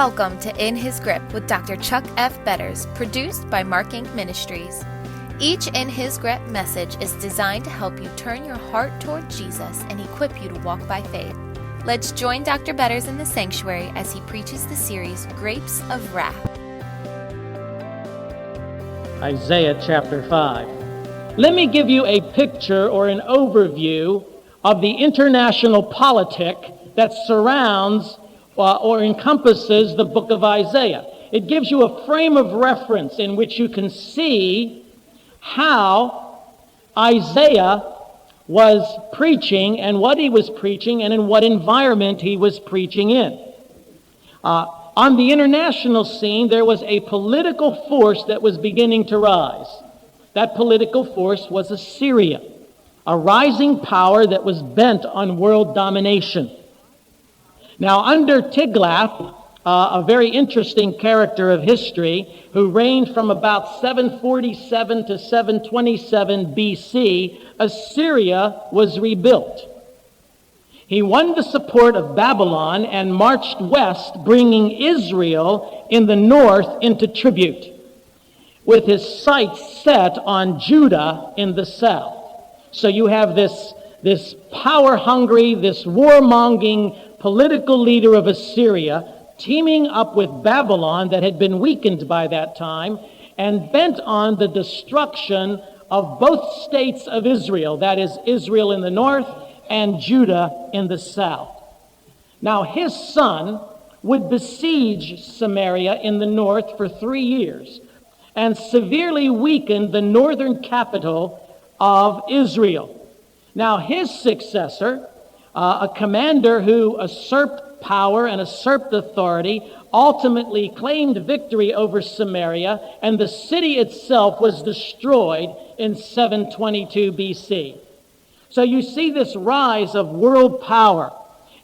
Welcome to In His Grip with Dr. Chuck F. Betters, produced by Mark Inc. Ministries. Each In His Grip message is designed to help you turn your heart toward Jesus and equip you to walk by faith. Let's join Dr. Betters in the sanctuary as he preaches the series, Grapes of Wrath. Isaiah chapter 5. Let me give you a picture or an overview of the international politic that surrounds or encompasses the book of Isaiah. It gives you a frame of reference in which you can see how Isaiah was preaching and what he was preaching and in what environment he was preaching in. On the international scene, there was a political force that was beginning to rise. That political force was Assyria, a rising power that was bent on world domination. Now, under Tiglath, a very interesting character of history, who reigned from about 747 to 727 BC, Assyria was rebuilt. He won the support of Babylon and marched west, bringing Israel in the north into tribute, with his sights set on Judah in the south. So you have this power-hungry, this warmongering political leader of Assyria teaming up with Babylon that had been weakened by that time and bent on the destruction of both states of Israel, that is, Israel in the north and Judah in the south. Now, his son would besiege Samaria in the north for 3 years and severely weaken the northern capital of Israel. Now, his successor, a commander who usurped power and usurped authority, ultimately claimed victory over Samaria, and the city itself was destroyed in 722 BC. So you see this rise of world power.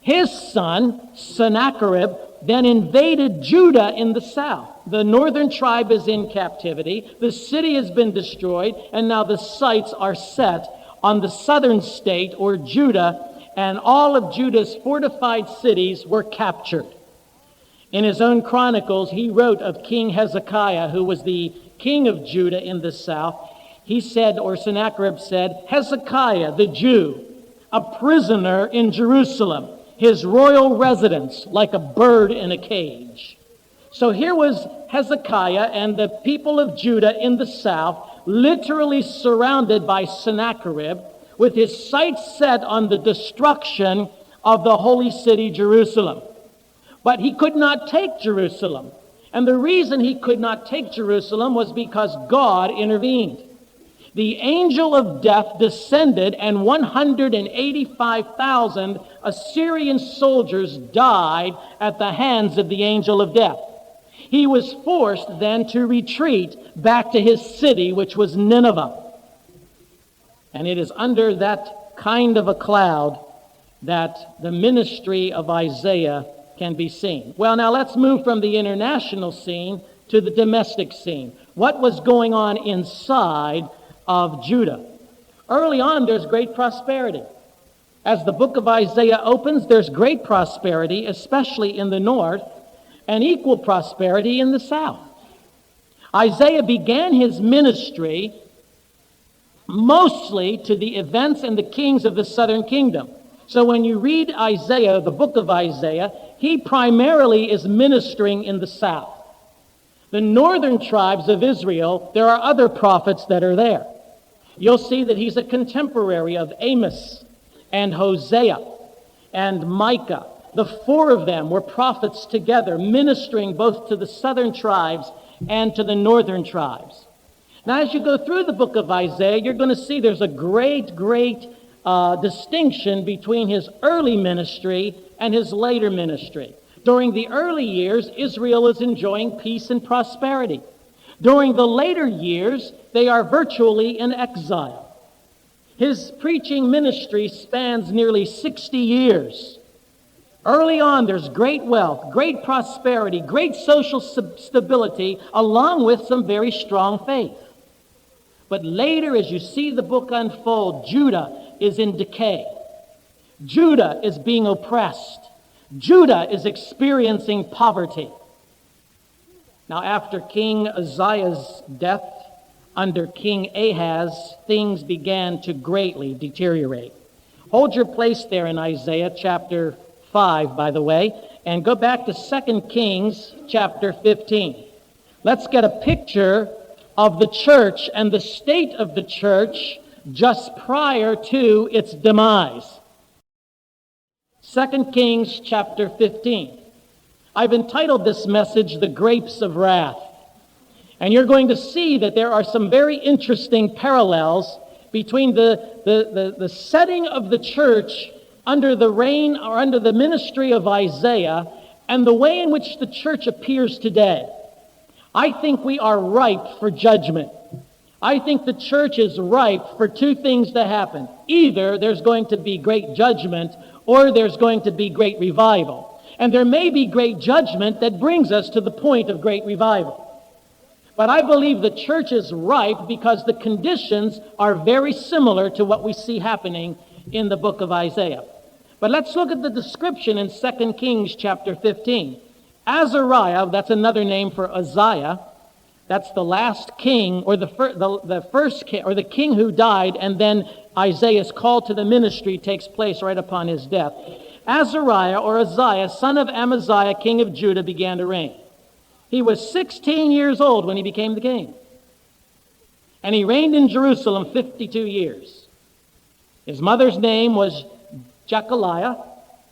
His son, Sennacherib, then invaded Judah in the south. The northern tribe is in captivity, the city has been destroyed, and now the sights are set on the southern state, or Judah, and all of Judah's fortified cities were captured. In his own chronicles, he wrote of King Hezekiah, who was the king of Judah in the south. He said, or Sennacherib said, Hezekiah, the Jew, a prisoner in Jerusalem, his royal residence, like a bird in a cage. So here was Hezekiah and the people of Judah in the south, literally surrounded by Sennacherib, with his sights set on the destruction of the holy city, Jerusalem. But he could not take Jerusalem. And the reason he could not take Jerusalem was because God intervened. The angel of death descended, and 185,000 Assyrian soldiers died at the hands of the angel of death. He was forced then to retreat back to his city, which was Nineveh. And it is under that kind of a cloud that the ministry of Isaiah can be seen. Well, now let's move from the international scene to the domestic scene. What was going on inside of Judah? Early on, there's great prosperity. As the book of Isaiah opens, there's great prosperity, especially in the north, and equal prosperity in the south. Isaiah began his ministry mostly to the events and the kings of the southern kingdom. So when you read Isaiah, the book of Isaiah, he primarily is ministering in the south. The northern tribes of Israel, there are other prophets that are there. You'll see that he's a contemporary of Amos and Hosea and Micah. The four of them were prophets together, ministering both to the southern tribes and to the northern tribes. Now, as you go through the book of Isaiah, you're going to see there's a great distinction between his early ministry and his later ministry. During the early years, Israel is enjoying peace and prosperity. During the later years, they are virtually in exile. His preaching ministry spans nearly 60 years. Early on, there's great wealth, great prosperity, great social stability, along with some very strong faith. But later, as you see the book unfold, Judah is in decay. Judah is being oppressed. Judah is experiencing poverty. Now, after King Uzziah's death under King Ahaz, things began to greatly deteriorate. Hold your place there in Isaiah chapter 5, by the way, and go back to 2 Kings chapter 15. Let's get a picture of the church and the state of the church just prior to its demise. 2 Kings chapter 15. I've entitled this message, The Grapes of Wrath. And you're going to see that there are some very interesting parallels between the setting of the church under the reign or under the ministry of Isaiah and the way in which the church appears today. I think we are ripe for judgment. I think the church is ripe for two things to happen. Either there's going to be great judgment or there's going to be great revival. And there may be great judgment that brings us to the point of great revival. But I believe the church is ripe because the conditions are very similar to what we see happening in the book of Isaiah. But let's look at the description in 2 Kings chapter 15. Azariah, that's another name for Uzziah. That's the last king, or the first king, or the king who died, and then Isaiah's call to the ministry takes place right upon his death. Azariah, or Uzziah, son of Amaziah, king of Judah, began to reign. He was 16 years old when he became the king. And he reigned in Jerusalem 52 years. His mother's name was Jechaliah.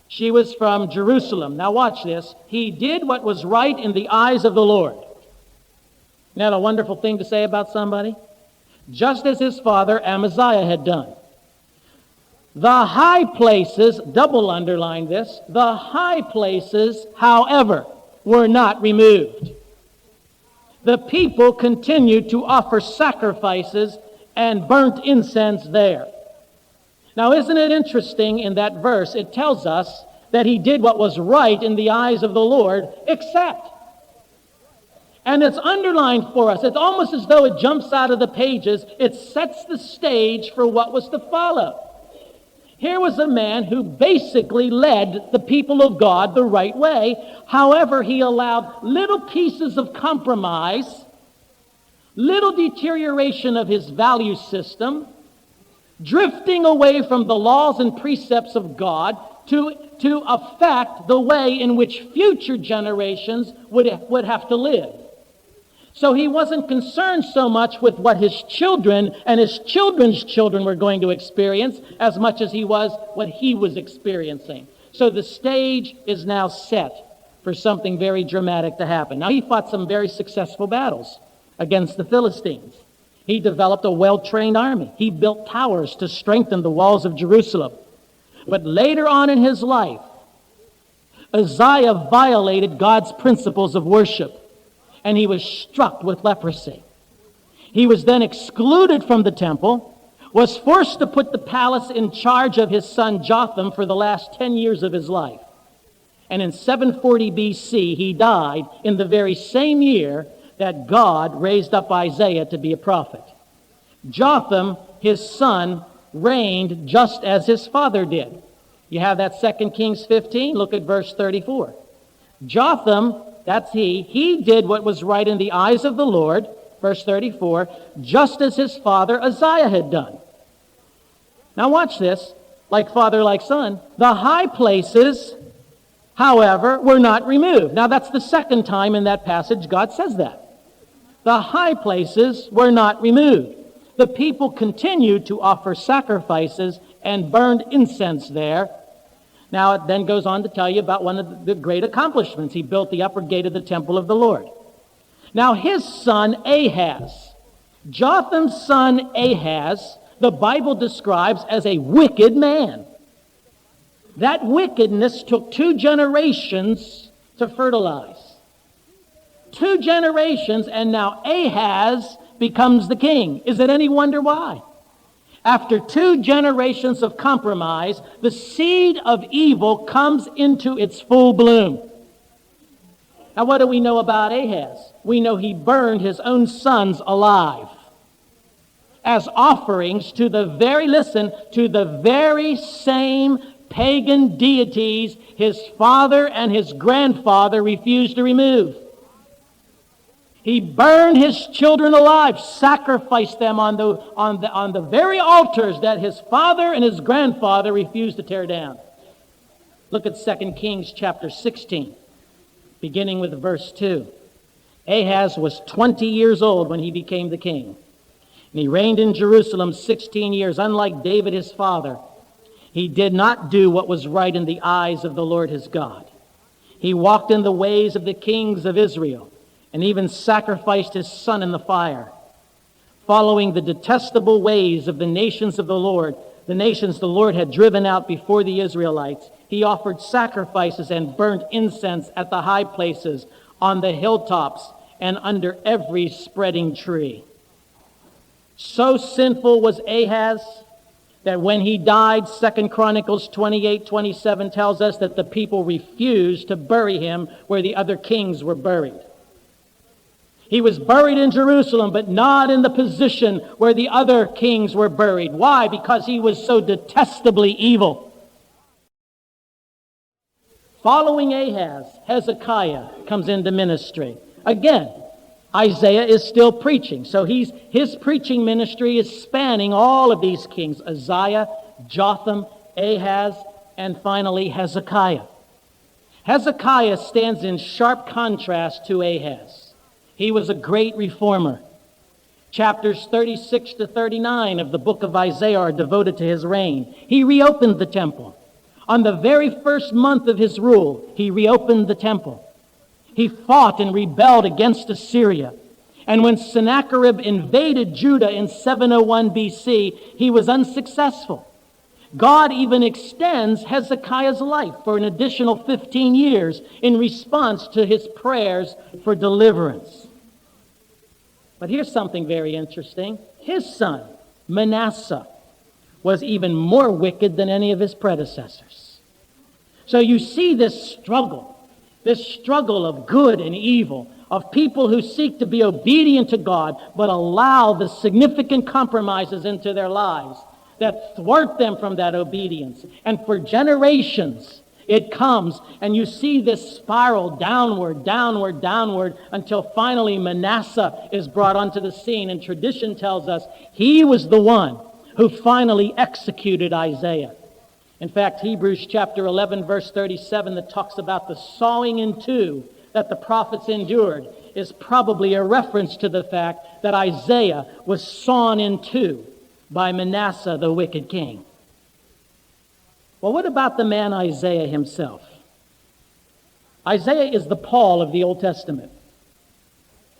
She was from Jerusalem. Now watch this. He did what was right in the eyes of the Lord. Isn't that a wonderful thing to say about somebody? Just as his father Amaziah had done. The high places, double underline this, the high places, however, were not removed. The people continued to offer sacrifices and burnt incense there. Now, isn't it interesting in that verse, it tells us that he did what was right in the eyes of the Lord, except. And it's underlined for us. It's almost as though it jumps out of the pages. It sets the stage for what was to follow. Here was a man who basically led the people of God the right way. However, he allowed little pieces of compromise, little deterioration of his value system, drifting away from the laws and precepts of God to affect the way in which future generations would have to live. So he wasn't concerned so much with what his children and his children's children were going to experience as much as he was what he was experiencing. So the stage is now set for something very dramatic to happen. Now, he fought some very successful battles against the Philistines. He developed a well-trained army. He built towers to strengthen the walls of Jerusalem. But later on in his life, Uzziah violated God's principles of worship, and he was struck with leprosy. He was then excluded from the temple, was forced to put the palace in charge of his son Jotham for the last 10 years of his life. And in 740 BC, he died in the very same year that God raised up Isaiah to be a prophet. Jotham, his son, reigned just as his father did. You have that 2 Kings 15. Look at verse 34. Jotham, that's he did what was right in the eyes of the Lord, verse 34, just as his father Uzziah had done. Now watch this, like father, like son. The high places, however, were not removed. Now that's the second time in that passage God says that. The high places were not removed. The people continued to offer sacrifices and burned incense there. Now it then goes on to tell you about one of the great accomplishments. He built the upper gate of the temple of the Lord. Now his son Ahaz, Jotham's son Ahaz, the Bible describes as a wicked man. That wickedness took 2 generations to fertilize. 2 generations, and now Ahaz becomes the king. Is it any wonder why? After 2 generations of compromise, the seed of evil comes into its full bloom. Now, what do we know about Ahaz? We know he burned his own sons alive as offerings to the very same pagan deities his father and his grandfather refused to remove. He burned his children alive, sacrificed them on the very altars that his father and his grandfather refused to tear down. Look at 2 Kings chapter 16, beginning with verse 2. Ahaz was 20 years old when he became the king. And he reigned in Jerusalem 16 years. Unlike David his father, he did not do what was right in the eyes of the Lord his God. He walked in the ways of the kings of Israel, and even sacrificed his son in the fire. Following the detestable ways of the nations of the Lord, the nations the Lord had driven out before the Israelites, he offered sacrifices and burnt incense at the high places, on the hilltops, and under every spreading tree. So sinful was Ahaz that when he died, 2 Chronicles 28:27 tells us that the people refused to bury him where the other kings were buried. He was buried in Jerusalem, but not in the position where the other kings were buried. Why? Because he was so detestably evil. Following Ahaz, Hezekiah comes into ministry. Again, Isaiah is still preaching. So his preaching ministry is spanning all of these kings: Uzziah, Jotham, Ahaz, and finally Hezekiah. Hezekiah stands in sharp contrast to Ahaz. He was a great reformer. Chapters 36 to 39 of the book of Isaiah are devoted to his reign. He reopened the temple. On the very first month of his rule, he reopened the temple. He fought and rebelled against Assyria. And when Sennacherib invaded Judah in 701 BC, he was unsuccessful. God even extends Hezekiah's life for an additional 15 years in response to his prayers for deliverance. But here's something very interesting. His son, Manasseh, was even more wicked than any of his predecessors. So you see this struggle of good and evil, of people who seek to be obedient to God, but allow the significant compromises into their lives that thwart them from that obedience. And for generations, it comes, and you see this spiral downward, until finally Manasseh is brought onto the scene. And tradition tells us he was the one who finally executed Isaiah. In fact, Hebrews chapter 11, verse 37, that talks about the sawing in two that the prophets endured, is probably a reference to the fact that Isaiah was sawn in two by Manasseh, the wicked king. Well, what about the man Isaiah himself? Isaiah is the Paul of the Old Testament.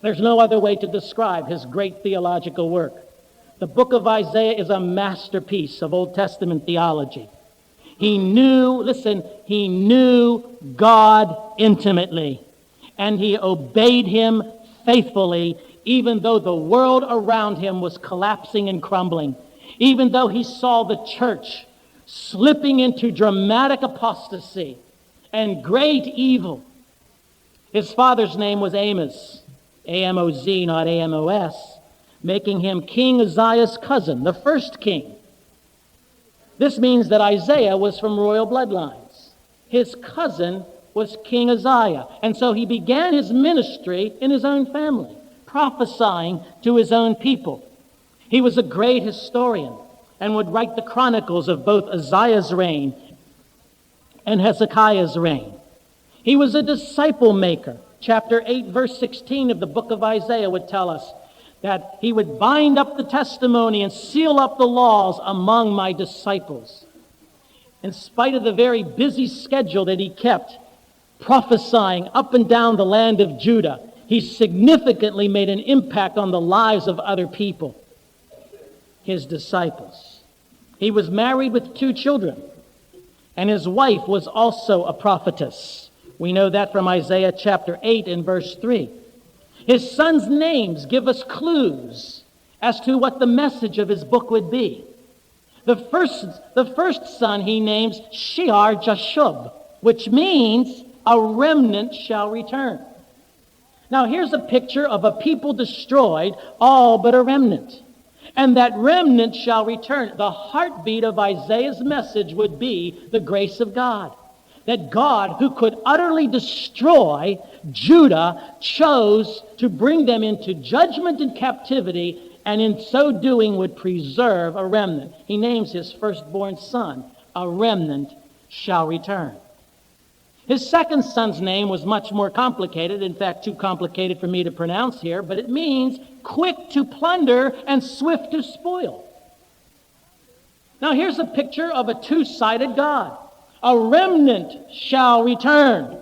There's no other way to describe his great theological work. The book of Isaiah is a masterpiece of Old Testament theology. He knew God intimately, and he obeyed him faithfully, even though the world around him was collapsing and crumbling, even though he saw the church slipping into dramatic apostasy and great evil. His father's name was Amos, A-M-O-Z, not A-M-O-S, making him King Uzziah's cousin, the first king. This means that Isaiah was from royal bloodlines. His cousin was King Uzziah, and so he began his ministry in his own family, prophesying to his own people. He was a great historian and would write the chronicles of both Uzziah's reign and Hezekiah's reign. He was a disciple maker. Chapter 8, verse 16 of the book of Isaiah would tell us that he would bind up the testimony and seal up the laws among my disciples. In spite of the very busy schedule that he kept, prophesying up and down the land of Judah, he significantly made an impact on the lives of other people, his disciples. He was married with 2 children, and his wife was also a prophetess. We know that from Isaiah chapter 8 and verse 3. His sons' names give us clues as to what the message of his book would be. The first son he names Shear Jashub, which means a remnant shall return. Now here's a picture of a people destroyed, all but a remnant. And that remnant shall return. The heartbeat of Isaiah's message would be the grace of God. that God, who could utterly destroy Judah, chose to bring them into judgment and captivity, and in so doing would preserve a remnant. He names his firstborn son, a remnant shall return. His second son's name was much more complicated, in fact, too complicated for me to pronounce here, but it means quick to plunder and swift to spoil. Now here's a picture of a two-sided God. A remnant shall return,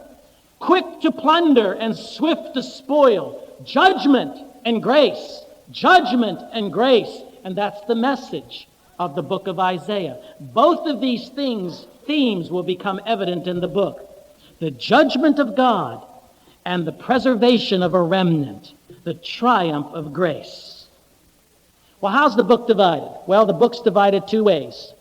quick to plunder and swift to spoil, judgment and grace, judgment and grace. And that's the message of the book of Isaiah. Both of these themes will become evident in the book. The judgment of God and the preservation of a remnant, the triumph of grace. Well, how's the book divided? Well, the book's divided two ways.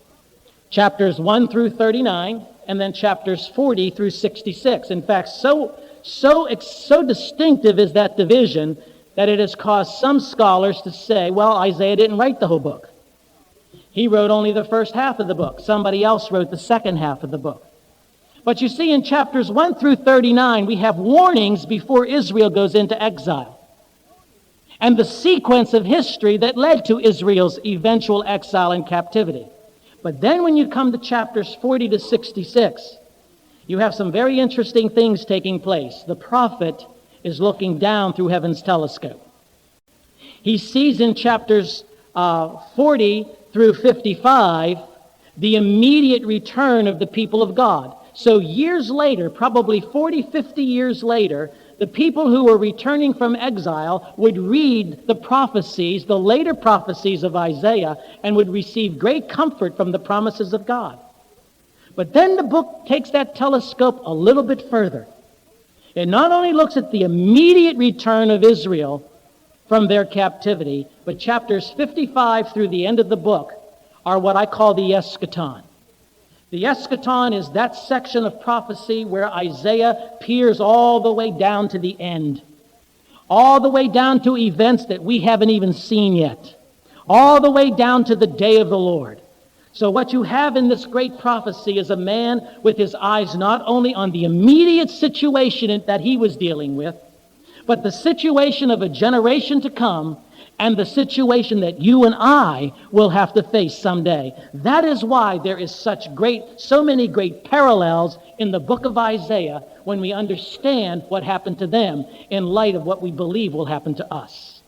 Chapters 1 through 39, and then chapters 40 through 66. In fact, so distinctive is that division that it has caused some scholars to say, well, Isaiah didn't write the whole book. He wrote only the first half of the book. Somebody else wrote the second half of the book. But you see, in chapters 1 through 39, we have warnings before Israel goes into exile, and the sequence of history that led to Israel's eventual exile and captivity. But then when you come to chapters 40 to 66, you have some very interesting things taking place. The prophet is looking down through heaven's telescope. He sees in chapters 40 through 55 the immediate return of the people of God. So years later, probably 40, 50 years later, the people who were returning from exile would read the prophecies, the later prophecies of Isaiah, and would receive great comfort from the promises of God. But then the book takes that telescope a little bit further. It not only looks at the immediate return of Israel from their captivity, but chapters 55 through the end of the book are what I call the eschaton. The eschaton is that section of prophecy where Isaiah peers all the way down to the end, all the way down to events that we haven't even seen yet, all the way down to the day of the Lord. So what you have in this great prophecy is a man with his eyes not only on the immediate situation that he was dealing with, but the situation of a generation to come, and the situation that you and I will have to face someday. That is why there is so many great parallels in the book of Isaiah when we understand what happened to them in light of what we believe will happen to us.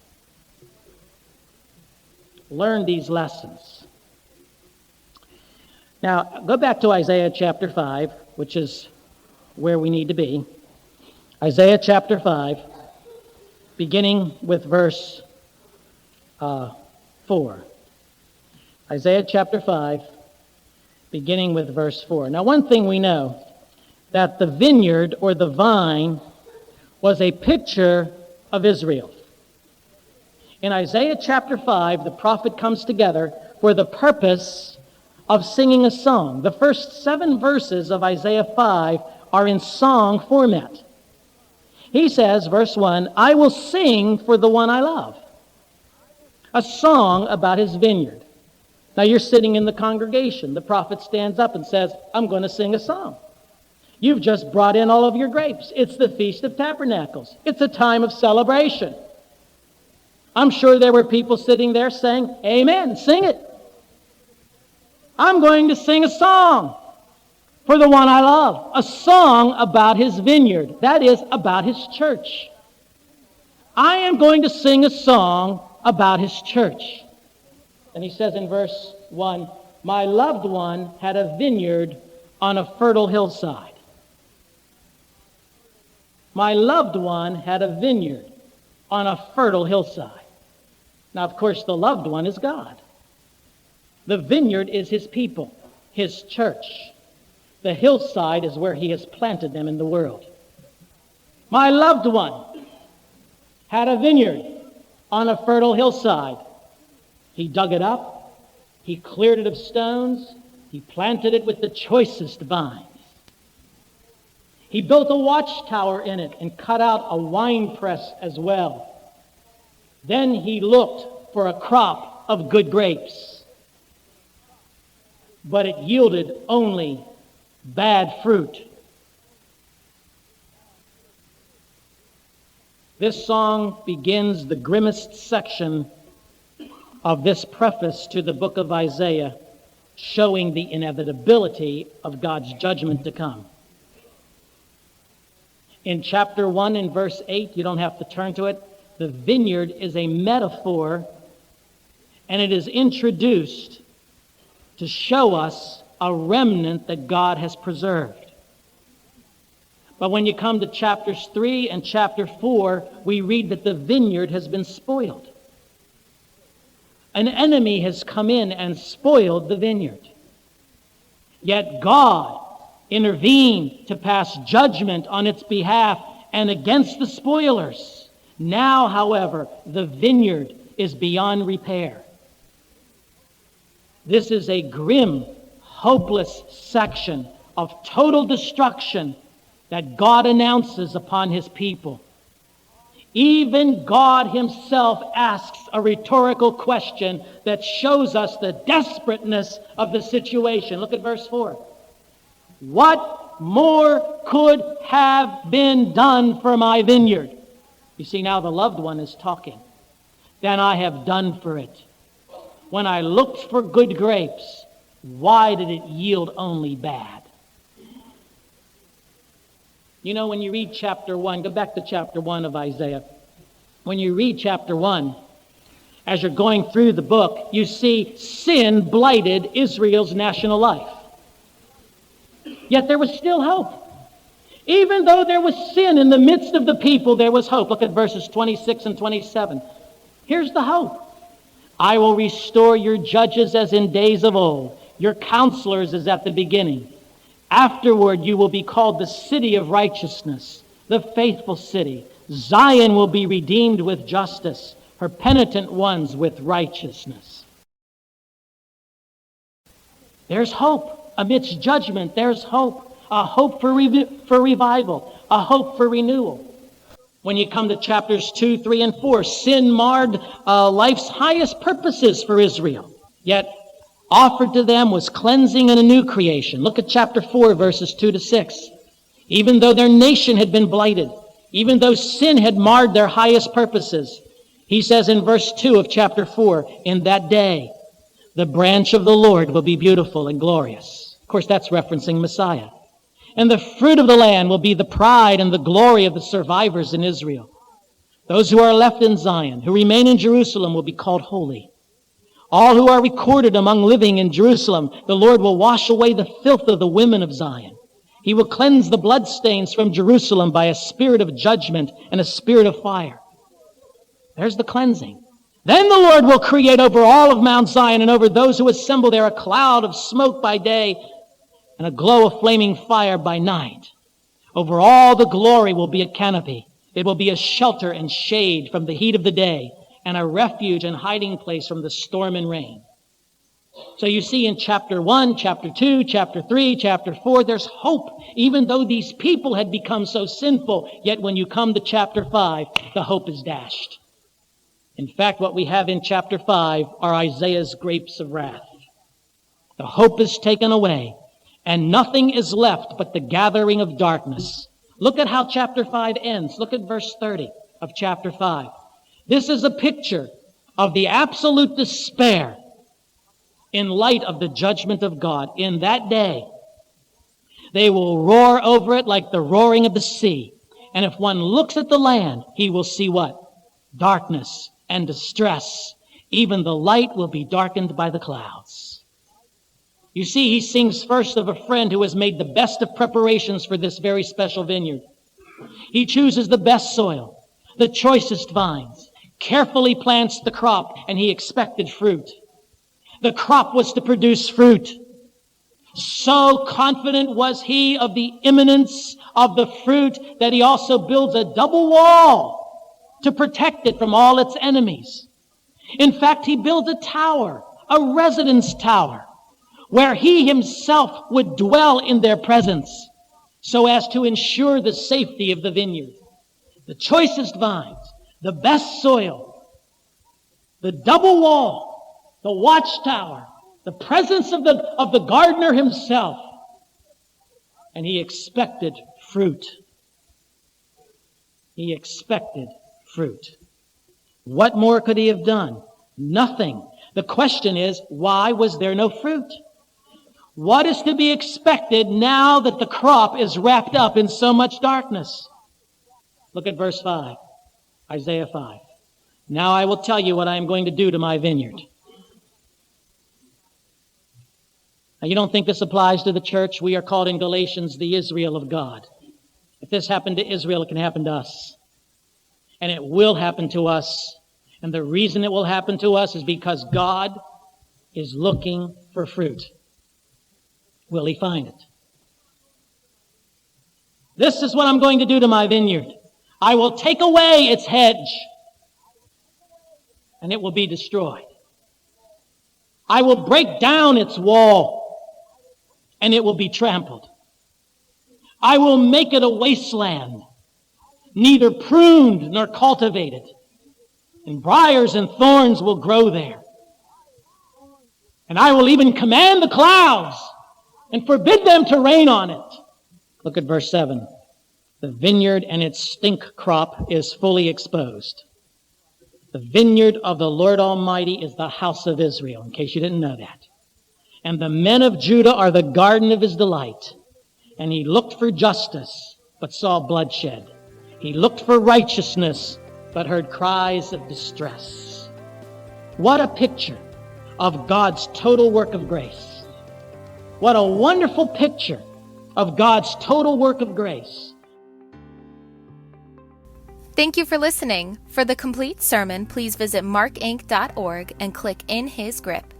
Learn these lessons. Now, go back to Isaiah chapter 5, which is where we need to be. Isaiah chapter 5, beginning with verse 4. Isaiah chapter 5, beginning with verse 4. Now, one thing we know, that the vineyard or the vine was a picture of Israel. In Isaiah chapter 5, the prophet comes together for the purpose of singing a song. The first 7 verses of Isaiah 5 are in song format. He says, verse 1, I will sing for the one I love, a song about his vineyard. Now you're sitting in the congregation. The prophet stands up and says, I'm going to sing a song. You've just brought in all of your grapes. It's the Feast of Tabernacles. It's a time of celebration. I'm sure there were people sitting there saying, amen, sing it. I'm going to sing a song for the one I love, a song about his vineyard. That is, about his church. I am going to sing a song about his church. And he says in verse 1, my loved one had a vineyard on a fertile hillside. My loved one had a vineyard on a fertile hillside. Now, of course, the loved one is God. The vineyard is his people, his church. The hillside is where he has planted them in the world. My loved one had a vineyard on a fertile hillside. He dug it up. He cleared it of stones. He planted it with the choicest vines. He built a watchtower in it and cut out a winepress as well. Then he looked for a crop of good grapes. But it yielded only bad fruit This song begins the grimmest section of this preface to the book of Isaiah, showing the inevitability of God's judgment to come. In chapter 1 and verse 8, you don't have to turn to it, the vineyard is a metaphor, and it is introduced to show us a remnant that God has preserved. But when you come to chapters 3 and chapter 4, we read that the vineyard has been spoiled. An enemy has come in and spoiled the vineyard. Yet God intervened to pass judgment on its behalf and against the spoilers. Now, however, the vineyard is beyond repair. This is a grim, hopeless section of total destruction that God announces upon his people. Even God himself asks a rhetorical question that shows us the desperateness of the situation. Look at verse 4. What more could have been done for my vineyard? You see, now the loved one is talking. Than I have done for it. When I looked for good grapes, why did it yield only bad? You know, when you read chapter 1, go back to chapter 1 of Isaiah. When you read chapter 1, as you're going through the book, you see sin blighted Israel's national life. Yet there was still hope. Even though there was sin in the midst of the people, there was hope. Look at verses 26 and 27. Here's the hope. I will restore your judges as in days of old, your counselors as at the beginning. Afterward, you will be called the city of righteousness, the faithful city. Zion will be redeemed with justice, her penitent ones with righteousness. There's hope amidst judgment. There's hope, a hope for revival, a hope for renewal. When you come to chapters 2, 3, and 4, sin marred life's highest purposes for Israel. Yet offered to them was cleansing and a new creation. Look at chapter 4, verses 2 to 6. Even though their nation had been blighted, even though sin had marred their highest purposes, he says in verse 2 of chapter 4, in that day, the branch of the Lord will be beautiful and glorious. Of course, that's referencing Messiah. And the fruit of the land will be the pride and the glory of the survivors in Israel. Those who are left in Zion, who remain in Jerusalem, will be called holy. All who are recorded among living in Jerusalem, the Lord will wash away the filth of the women of Zion. He will cleanse the bloodstains from Jerusalem by a spirit of judgment and a spirit of fire. There's the cleansing. Then the Lord will create over all of Mount Zion and over those who assemble there a cloud of smoke by day and a glow of flaming fire by night. Over all the glory will be a canopy. It will be a shelter and shade from the heat of the day, and a refuge and hiding place from the storm and rain. So you see in chapter 1, chapter 2, chapter 3, chapter 4, there's hope. Even though these people had become so sinful, yet when you come to chapter 5, the hope is dashed. In fact, what we have in chapter 5 are Isaiah's grapes of wrath. The hope is taken away, and nothing is left but the gathering of darkness. Look at how chapter 5 ends. Look at verse 30 of chapter 5. This is a picture of the absolute despair in light of the judgment of God. In that day, they will roar over it like the roaring of the sea. And if one looks at the land, he will see what? Darkness and distress. Even the light will be darkened by the clouds. You see, he sings first of a friend who has made the best of preparations for this very special vineyard. He chooses the best soil, the choicest vines, carefully plants the crop, and he expected fruit. The crop was to produce fruit. So confident was he of the imminence of the fruit that he also builds a double wall to protect it from all its enemies. In fact, he builds a tower, a residence tower, where he himself would dwell in their presence so as to ensure the safety of the vineyard. The choicest vines, the best soil, the double wall, the watchtower, the presence of the gardener himself. And he expected fruit. He expected fruit. What more could he have done? Nothing. The question is, why was there no fruit? What is to be expected now that the crop is wrapped up in so much darkness? Look at verse 5, Isaiah 5. Now I will tell you what I am going to do to my vineyard. Now you don't think this applies to the church? We are called in Galatians the Israel of God. If this happened to Israel, it can happen to us. And it will happen to us. And the reason it will happen to us is because God is looking for fruit. Will he find it? This is what I'm going to do to my vineyard. I will take away its hedge, and it will be destroyed. I will break down its wall, and it will be trampled. I will make it a wasteland, neither pruned nor cultivated, and briars and thorns will grow there. And I will even command the clouds and forbid them to rain on it. Look at verse 7. The vineyard and its stink crop is fully exposed. The vineyard of the Lord Almighty is the house of Israel, in case you didn't know that. And the men of Judah are the garden of his delight. And he looked for justice, but saw bloodshed. He looked for righteousness, but heard cries of distress. What a picture of God's total work of grace. What a wonderful picture of God's total work of grace. Thank you for listening. For the complete sermon, please visit markinc.org and click In His Grip.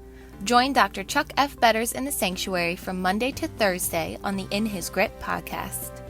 Join Dr. Chuck F. Betters in the sanctuary from Monday to Thursday on the In His Grip podcast.